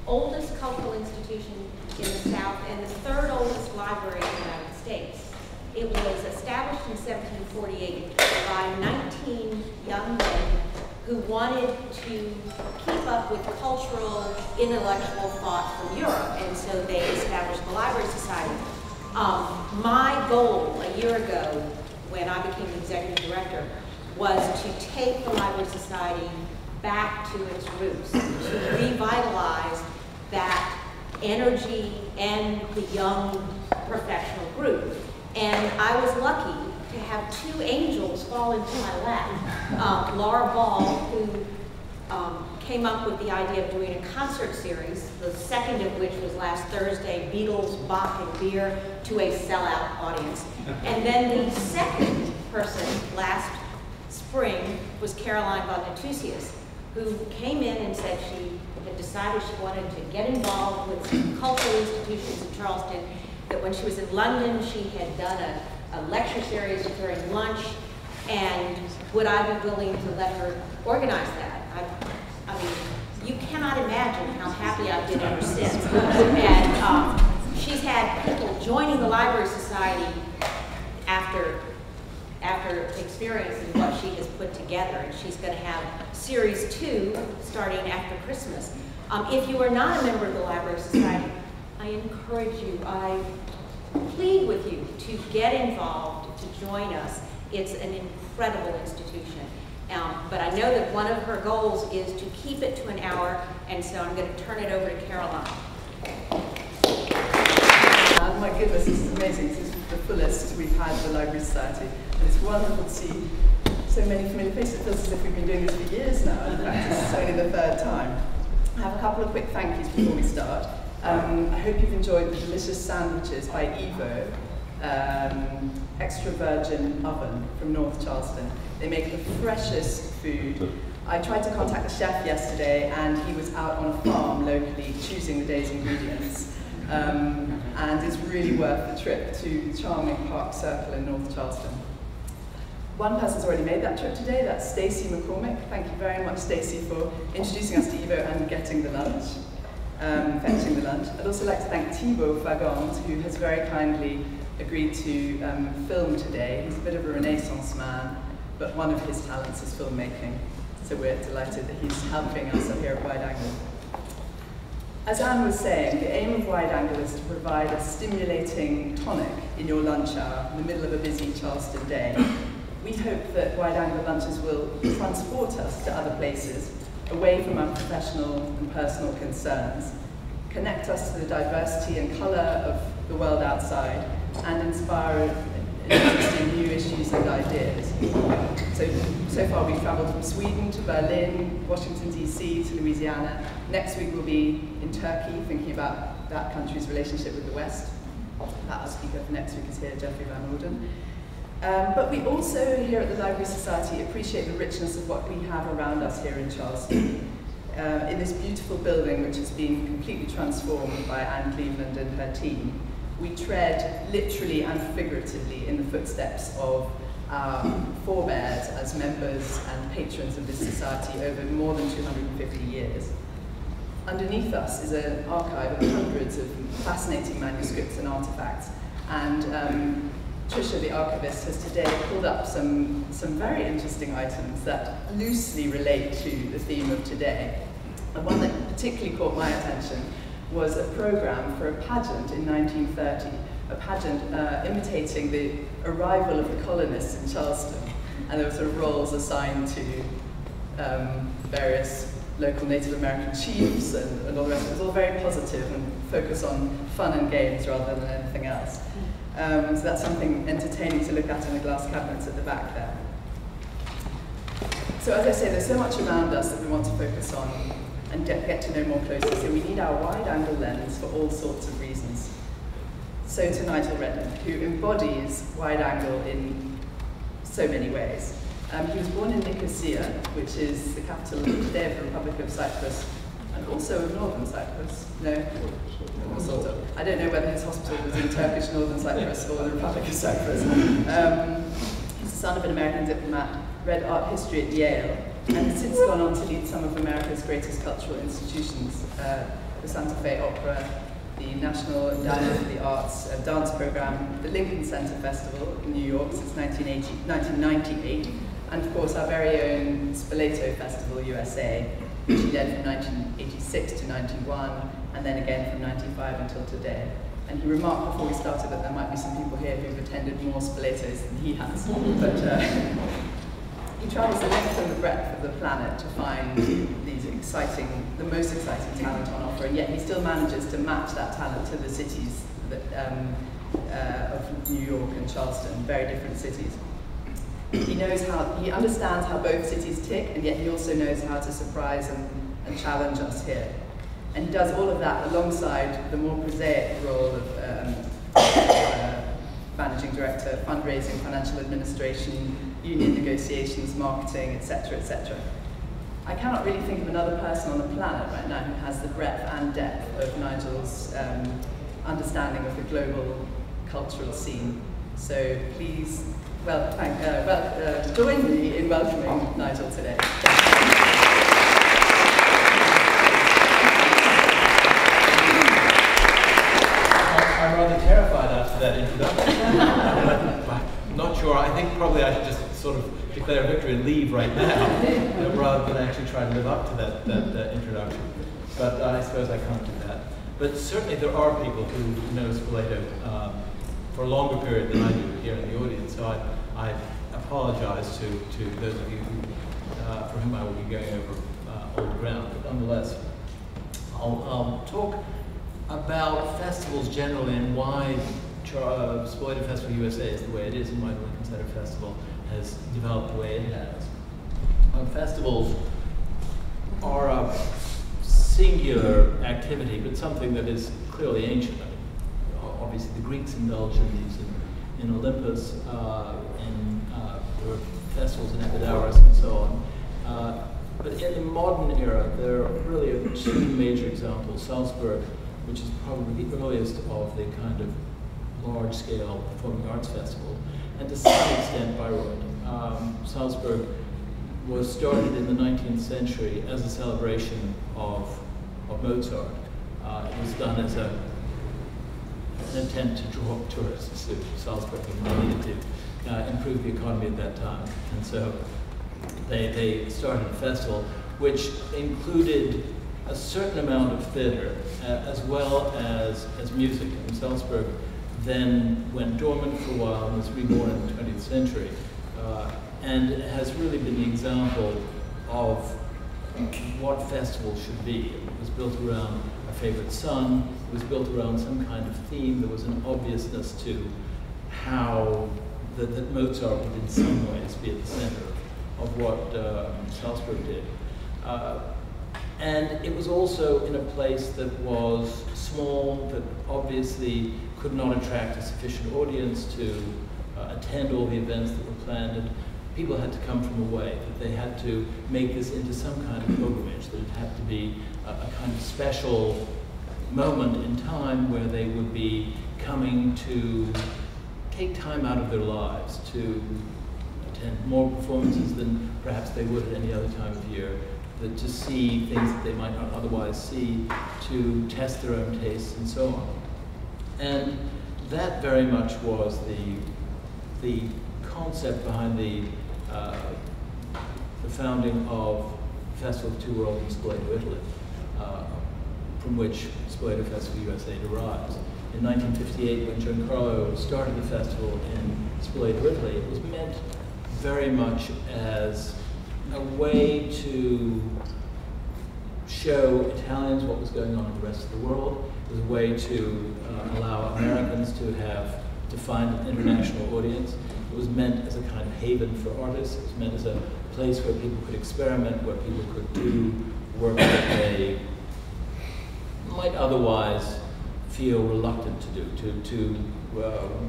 oldest cultural institution in the South and the third oldest library in the United States. It was established in 1748 by 19 young men who wanted to keep up with cultural, intellectual thought from Europe, and so they established the Library Society. My goal a year ago, when I became the executive director, was to take the Library Society back to its roots, to revitalize that energy and the young professional group. And I was lucky to have two angels fall into my lap. Laura Ball, who came up with the idea of doing a concert series, the second of which was last Thursday, Beatles, Bach, and Beer, to a sellout audience. And then the second person last spring was Caroline von Natusius, who came in and said she had decided she wanted to get involved with some cultural institutions in Charleston, that when she was in London, she had done a lecture series during lunch, and would I be willing to let her organize that? I mean, you cannot imagine how happy I've been ever since. And she's had people joining the Library Society after experiencing what she has put together, and she's going to have Series 2 starting after Christmas. If you are not a member of the Library Society, I encourage you, I plead with you to get involved, to join us. It's an incredible institution. But I know that one of her goals is to keep it to an hour, and so I'm going to turn it over to Caroline. My goodness, this is amazing. This is the fullest we've had the Library Society. And it's wonderful to see so many familiar faces. It feels as if we've been doing this for years now. In fact, this is only the third time. I have a couple of quick thank yous before we start. I hope you've enjoyed the delicious sandwiches by Evo, extra virgin oven from North Charleston. They make the freshest food. I tried to contact the chef yesterday, and he was out on a farm locally choosing the day's ingredients. And it's really worth the trip to charming Park Circle in North Charleston. One person's already made that trip today, that's Stacey McCormick. Thank you very much, Stacey, for introducing us to Evo and getting the lunch, fetching the lunch. I'd also like to thank Thibaut Fagant, who has very kindly agreed to film today. He's a bit of a Renaissance man, but one of his talents is filmmaking. So we're delighted that he's helping us up here at Wide Angle. As Anne was saying, the aim of Wide Angle is to provide a stimulating tonic in your lunch hour in the middle of a busy Charleston day. We hope that Wide Angle lunches will transport us to other places, away from our professional and personal concerns, connect us to the diversity and colour of the world outside, and inspire an interest in new issues and ideas. So far we've travelled from Sweden to Berlin, Washington DC to Louisiana. Next week we'll be in Turkey, thinking about that country's relationship with the West. Our speaker for next week is here, Jeffrey Van Orden. But we also, here at the Library Society, appreciate the richness of what we have around us here in Charleston. In this beautiful building, which has been completely transformed by Anne Cleveland and her team, we tread literally and figuratively in the footsteps of our forebears as members and patrons of this society over more than 250 years. Underneath us is an archive of hundreds of fascinating manuscripts and artifacts, and Tricia, the archivist, has today pulled up some very interesting items that loosely relate to the theme of today. And one that particularly caught my attention was a program for a pageant in 1930, a pageant imitating the arrival of the colonists in Charleston. And there were sort of roles assigned to various local Native American chiefs and all the rest. It was all very positive and focused on fun and games rather than anything else. So that's something entertaining to look at in the glass cabinets at the back there. So as I say, there's so much around us that we want to focus on and get to know more closely. So we need our wide-angle lens for all sorts of reasons. So to Nigel Redden, who embodies wide angle in so many ways. He was born in Nicosia, which is the capital today of the Republic of Cyprus, and also of Northern Cyprus. No, sort of. I don't know whether his hospital was in Turkish Northern Cyprus or the Republic of Cyprus. He's the son of an American diplomat, read art history at Yale, and has since gone on to lead some of America's greatest cultural institutions, the Santa Fe Opera, the National Endowment for the Arts dance program, the Lincoln Center Festival in New York since 1998, and of course our very own Spoleto Festival USA, which he led from 1986 to 91, and then again from 95 until today. And he remarked before we started that there might be some people here who've attended more Spoletos than he has, but he travels the length and the breadth of the planet to find these the most exciting talent on offer, and yet he still manages to match that talent to the cities that, of New York and Charleston, very different cities. He understands how both cities tick, and yet he also knows how to surprise and challenge us here. And he does all of that alongside the more prosaic role of managing director, fundraising, financial administration, union negotiations, marketing, etc., etc. I cannot really think of another person on the planet right now who has the breadth and depth of Nigel's understanding of the global cultural scene. So please, join me in welcoming Nigel today. I'm rather terrified after that introduction. I'm not sure. I think probably I should just sort of declare victory and leave right now, rather than actually try to live up to that introduction. But I suppose I can't do that. But certainly there are people who know Spoleto for a longer period than I do here in the audience. So I apologize to those of you for whom I will be going over old ground. But nonetheless, I'll talk about festivals generally and why Spoleto Festival USA is the way it is and why the Lincoln Center Festival has developed the way it has. Festivals are a singular activity, but something that is clearly ancient. Obviously the Greeks indulged in these in Olympus, there were festivals in Epidaurus and so on. But in the modern era, there really are two major examples. Salzburg, which is probably the earliest of the kind of large-scale performing arts festival, and to some extent Bayreuth. Salzburg was started in the 19th century as a celebration of Mozart. It was done as an attempt to draw tourists to Salzburg, and they needed to improve the economy at that time. And so they started a festival which included a certain amount of theater as well as music. And Salzburg then went dormant for a while and was reborn in the 20th century. And it has really been the example of what festivals should be. It was built around a favorite son. It was built around some kind of theme. There was an obviousness to how that Mozart would in some ways be at the center of what Salzburg did. And it was also in a place that was small, that obviously could not attract a sufficient audience to attend all the events that were planned. And people had to come from away, that they had to make this into some kind of pilgrimage, that it had to be a kind of special moment in time where they would be coming to take time out of their lives to attend more performances than perhaps they would at any other time of year, to see things that they might not otherwise see, to test their own tastes and so on. And that very much was the concept behind the founding of the Festival of Two Worlds in Spoleto, Italy, from which Spoleto Festival USA derives. In 1958, when Giancarlo started the festival in Spoleto, Italy, it was meant very much as a way to show Italians what was going on in the rest of the world. It was a way to allow Americans to find an international audience. It was meant as a kind of haven for artists. It was meant as a place where people could experiment, where people could do work that they might otherwise feel reluctant to do, to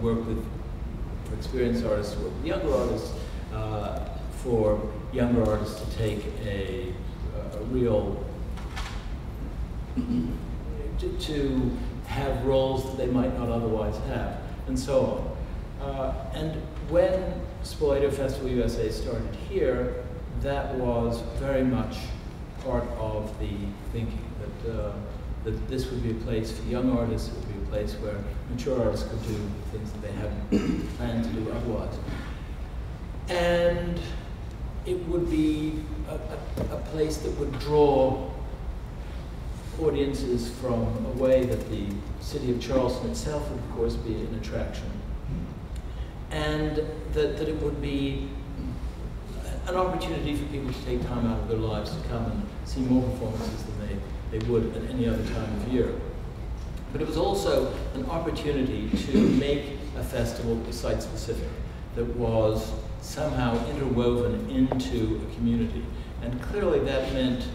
work with, for experienced artists, to work with younger artists, for younger artists to take a real, to have roles that they might not otherwise have, and so on. And when Spoleto Festival USA started here, that was very much part of the thinking, that that this would be a place for young artists, it would be a place where mature artists could do things that they hadn't planned to do otherwise. And it would be a place that would draw audiences from a way that the city of Charleston itself would, of course, be an attraction. And that it would be an opportunity for people to take time out of their lives to come and see more performances than they would at any other time of year. But it was also an opportunity to make a festival site-specific that was somehow interwoven into a community. And clearly that meant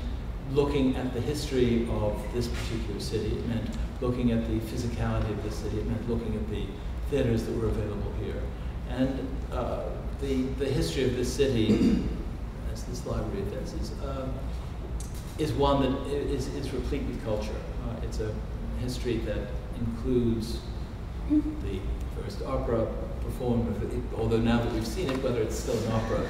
looking at the history of this particular city. It meant looking at the physicality of this city. It meant looking at the theaters that were available here. And the history of this city, as this library does, is one that is replete with culture. It's a history that includes the first opera performed, although now that we've seen it, whether it's still an opera,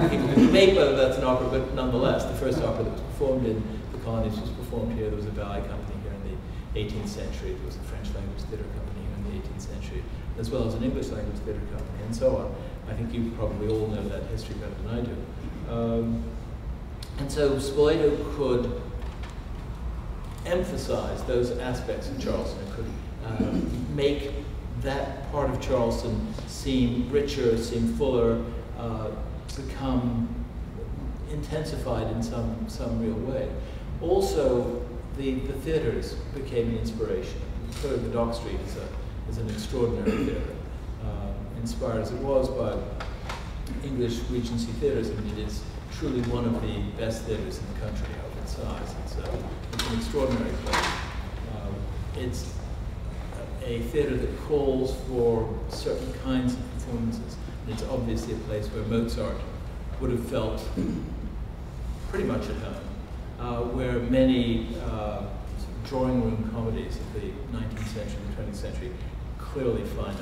people can debate whether that's an opera, but nonetheless, the first opera that was performed in the colonies was performed here. There was a ballet company here in the 18th century. There was a French language theater company here in the 18th century, as well as an English language theater company, and so on. I think you probably all know that history better than I do. And so Spoleto could emphasize those aspects of Charleston. It could make that part of Charleston seem richer, seem fuller, become intensified in some real way. Also, the theaters became an inspiration. Clearly, the Dock Street is an extraordinary theater, inspired as it was by English Regency theaters. I mean, it is truly one of the best theaters in the country of its size. It's an extraordinary place. It's a theater that calls for certain kinds of performances. And it's obviously a place where Mozart would have felt pretty much at home, where many drawing room comedies of the 19th century and the 20th century clearly find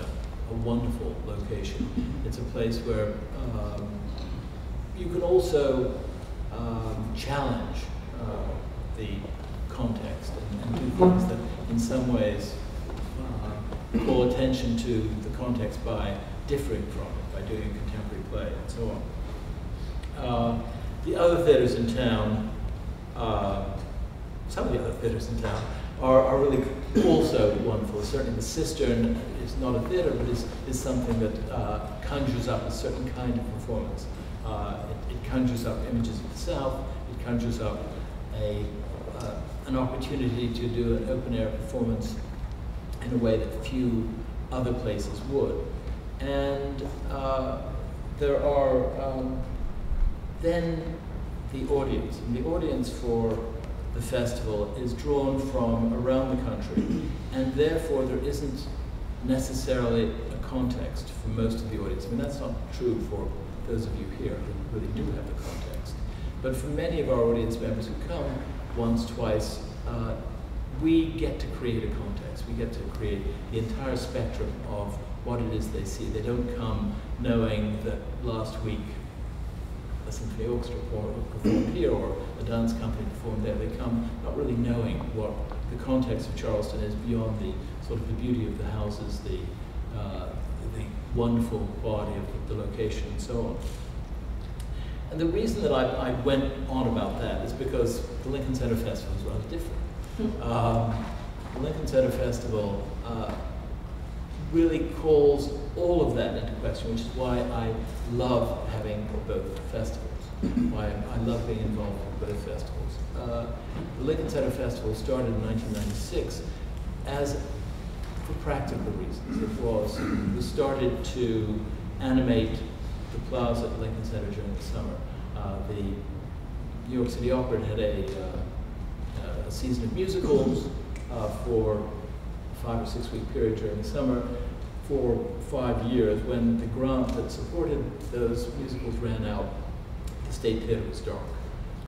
a wonderful location. It's a place where you can also challenge the context and do things that in some ways call attention to the context by differing from it, by doing a contemporary play and so on. The other theaters in town, some of the other theaters in town are really also wonderful. Certainly the Cistern is not a theater, but is something that conjures up a certain kind of performance. It conjures up images of the South. It conjures up an opportunity to do an open-air performance in a way that few other places would. And there are then the audience. And the audience for the festival is drawn from around the country, and therefore there isn't necessarily a context for most of the audience. I mean, that's not true for those of you here who really do have the context. But for many of our audience members who come once, twice, we get to create a context. We get to create the entire spectrum of what it is they see. They don't come knowing that last week a symphony orchestra performed here or a dance company performed there. They come not really knowing what the context of Charleston is beyond the sort of the beauty of the houses, the wonderful body of the location and so on. And the reason that I went on about that is because the Lincoln Center Festival is rather different. The Lincoln Center Festival really calls all of that into question, which is why I love having both festivals, why I love being involved with both festivals. The Lincoln Center Festival started in 1996 for practical reasons. It was started to animate the plaza at Lincoln Center during the summer. The New York City Opera had a season of musicals for a 5 or 6 week period during the summer for 5 years. When the grant that supported those musicals ran out, the State Theater was dark.